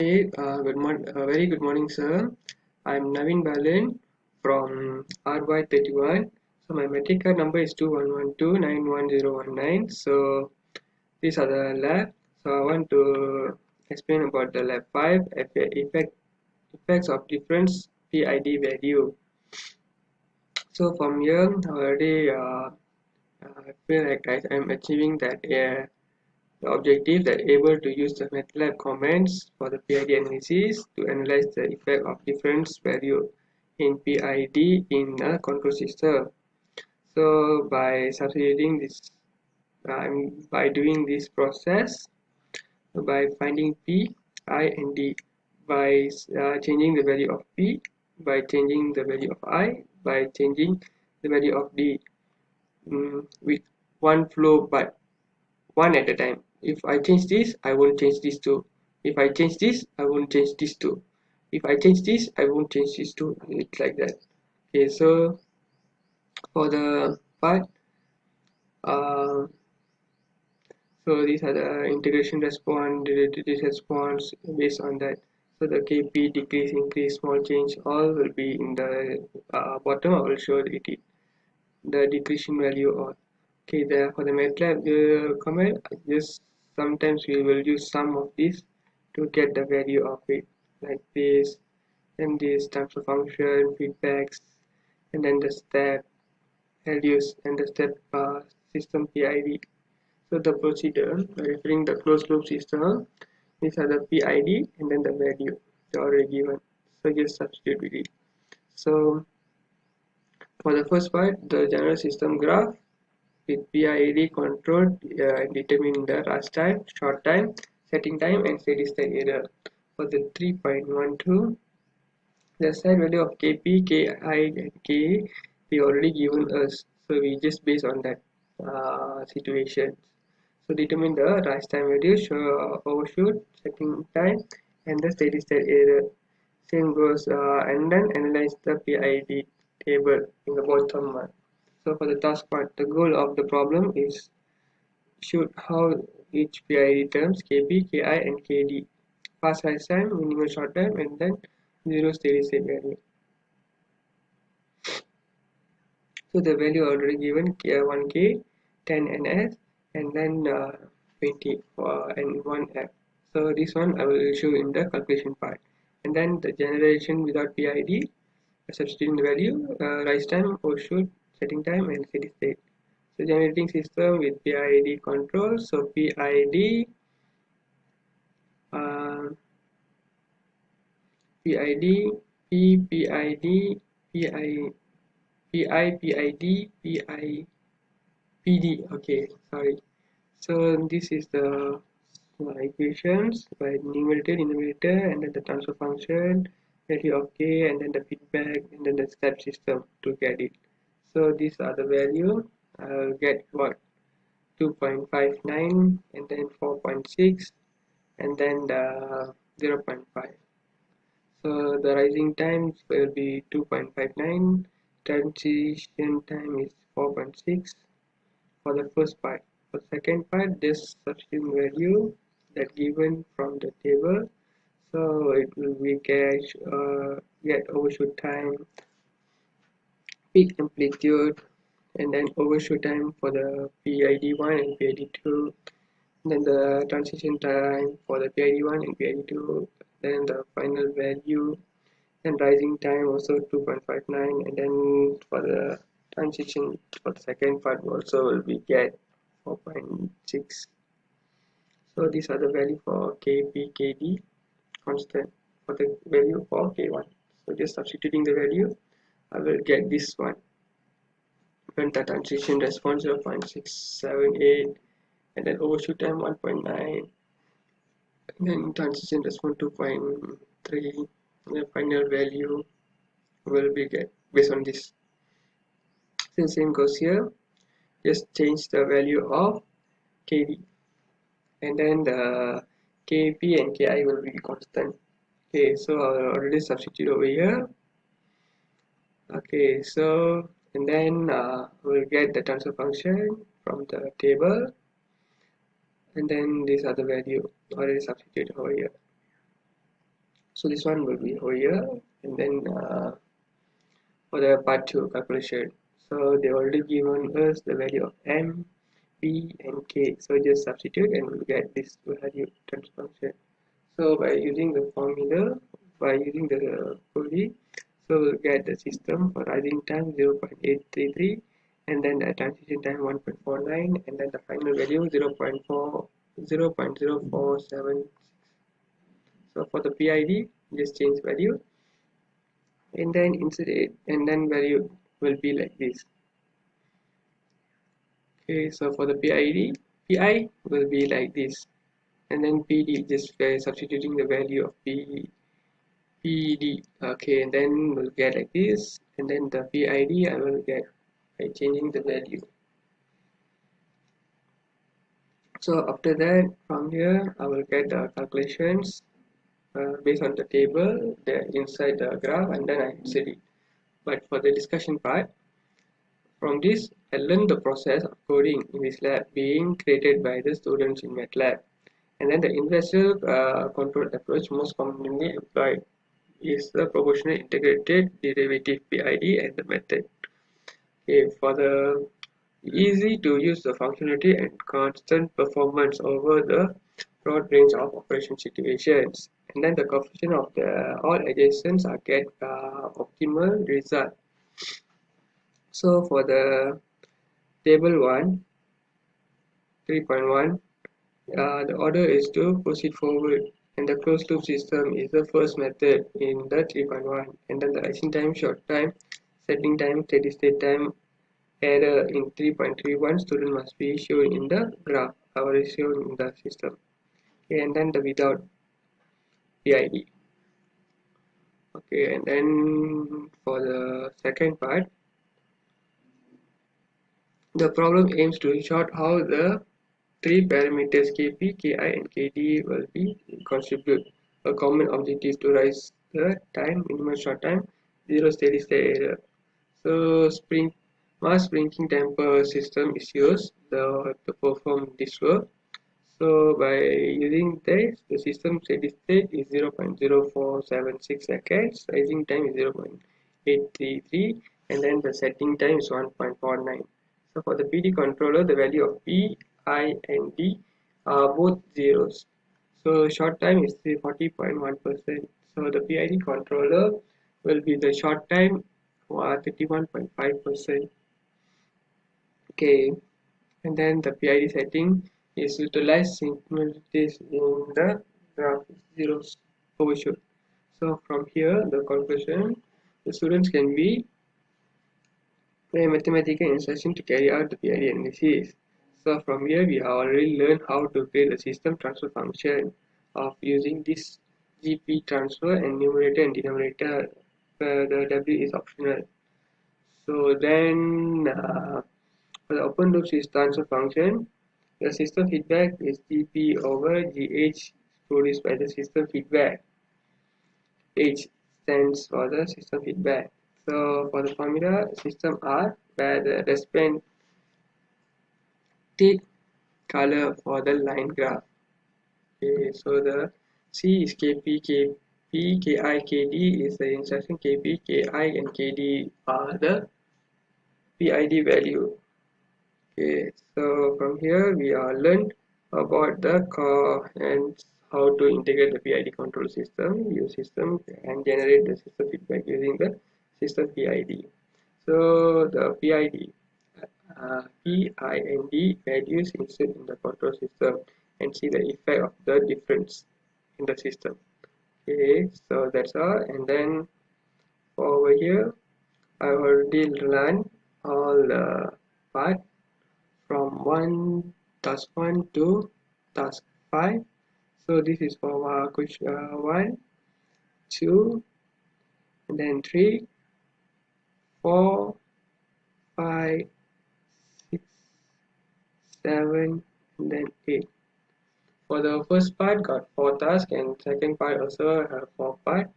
Hey, very good morning, sir. I'm Naavind Balan from RY31. So my metric card number is 2112911019. So these are the lab. So I want to explain about the lab 5 effects of difference PID value. So from here already I feel like I'm achieving that the objective that able to use the MATLAB commands for the PID analysis to analyze the effect of difference value in PID in a control system. So by substituting this, by doing this process, by finding P, I, and D, by changing the value of P, by changing the value of I, by changing the value of D with one flow but one at a time. If I change this, I won't change this too. If I change this, I won't change this too. If I change this, I won't change this too. It's like that. Okay, so for the part, uh, so these are the integration response, derivative response based on that. So the KP decrease, increase, small change, all will be in the bottom. I will show the decreasing value or okay there for the MATLAB command just sometimes we will use some of this to get the value of it like this and this transfer function feedbacks and then the step values and the step system PID. So the procedure by referring the closed loop system, these are the PID and then the value they already given, so just substitute with it. So for the first part, the general system graph with PID controlled determining the rush time, short time, setting time, and steady state error. For the 3.12, the set value of Kp, Ki, and Ka they already given us, so we just based on that situation. So determine the rush time value, overshoot, setting time, and the steady state error. Same goes, and then analyze the PID table in the bottom one. So for the task part, the goal of the problem is shoot how each PID terms Kp, Ki, and Kd, fast rise time, minimal short time, and then zero steady state value. So the value already given 1K, 10 NS, and then 20 and 1F. So this one I will show in the calculation part. And then the generation without PID, substituting the value, rise time, overshoot, setting time, and steady state. So generating system with PID control. So PID, uh, PID, PID, PI, PD. Okay, sorry. So this is the equations by numerator, denominator, and then the transfer function, value of k, and then the feedback, and then the step system to get it. So these are the value. I'll get what 2.59, and then 4.6, and then the 0.5. So the rising times will be 2.59. Transition time is 4.6 for the first part. For the second part, this substitute value that given from the table. So it will be get overshoot time, peak amplitude, and then overshoot time for the PID1 and PID2. Then the transition time for the PID1 and PID2. Then the final value and rising time also 2.59, and then for the transition for the second part also will be get 4.6. So these are the value for Kp, Kd constant for the value for K1. So just substituting the value, I will get this one. And the transition response 0.678, and then overshoot time 1.9, and then transition response 2.3. The final value will be get based on this. So same goes here. Just change the value of Kd, and then the Kp and Ki will be constant. Okay, so I'll already substitute over here. Okay, so and then we'll get the transfer function from the table, and then these are the value already substituted over here. So this one will be over here, and then for the part 2 calculation. So they already given us the value of m, p, and k. So just substitute and we'll get this value transfer function. So by using the formula, by using the pulley, so we'll get the system for rising time 0.833, and then the transition time 1.49, and then the final value 0.0476. So for the PID, just change value, and then insert it, and then value will be like this. Okay, so for the PID, PI will be like this, and then PD just substituting the value of PD. Okay, and then we'll get like this, and then the PID I will get by changing the value. So after that, from here I will get the calculations based on the table there inside the graph, and then I insert it. But for the discussion part, from this I learned the process of coding in this lab being created by the students in MATLAB. And then the inverse control approach most commonly employed is the proportional integrated derivative PID and the method. Okay, for the easy to use the functionality and constant performance over the broad range of operation situations, and then the coefficient of the all adjacents are get optimal result. So for the table 1 3.1, the order is to proceed forward, and the closed loop system is the first method in the 3.1, and then the rising time, short time, setting time, steady state time, error in 3.31 student must be shown in the graph or shown in the system. Okay, and then the without PID. Okay, and then for the second part, the problem aims to show how the three parameters Kp, Ki, and Kd will be contribute. A common objective to rise the time, minimum short time, zero steady state error. So mass sprinting damper system is used to perform this work. So by using this, the system steady state is 0.0476 seconds, rising time is 0.833, and then the setting time is 1.49. So for the PD controller, the value of P, I, and D are both zeros. So short time is 40.1%. So the PID controller will be the short time 31.5%. Okay, and then the PID setting is utilized similarities in the graph zeros overshoot. So from here, the conclusion, the students can be a mathematical instruction to carry out the PID analysis. So from here, we have already learned how to create a system transfer function of using this GP transfer, and numerator and denominator, the W is optional. So then for the open loop transfer function, the system feedback is dp over gh produced by the system feedback. H stands for the system feedback. So for the formula, system R, where the respective color for the line graph. Okay, so the C is Kp, Kp, Ki, Kd is the instruction Kp, Ki, and Kd are the PID value. Okay, so from here we are learned about the core and how to integrate the PID control system, use system, and generate the system feedback using the system PID. So the PID, P, I, and D values insert in the control system and see the effect of the difference in the system. Okay, so that's all. And then over here, I already learned all the part from task 1 to task 5. So this is for question 1, 2, and then 3, 4, 5, 6, 7, and then 8. For the first part got 4 tasks, and second part also have 4 parts.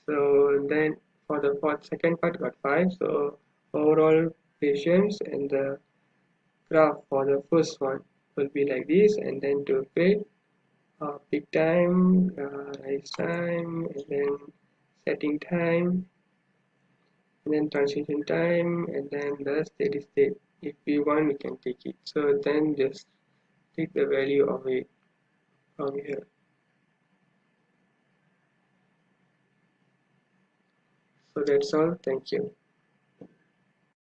So then for the second part got 5. So overall patience and the graph for the first one will be like this, and then to create peak time, rise time, and then setting time, and then transition time, and then the steady state. If we want, we can take it. So then just take the value of it from here. So that's all. Thank you.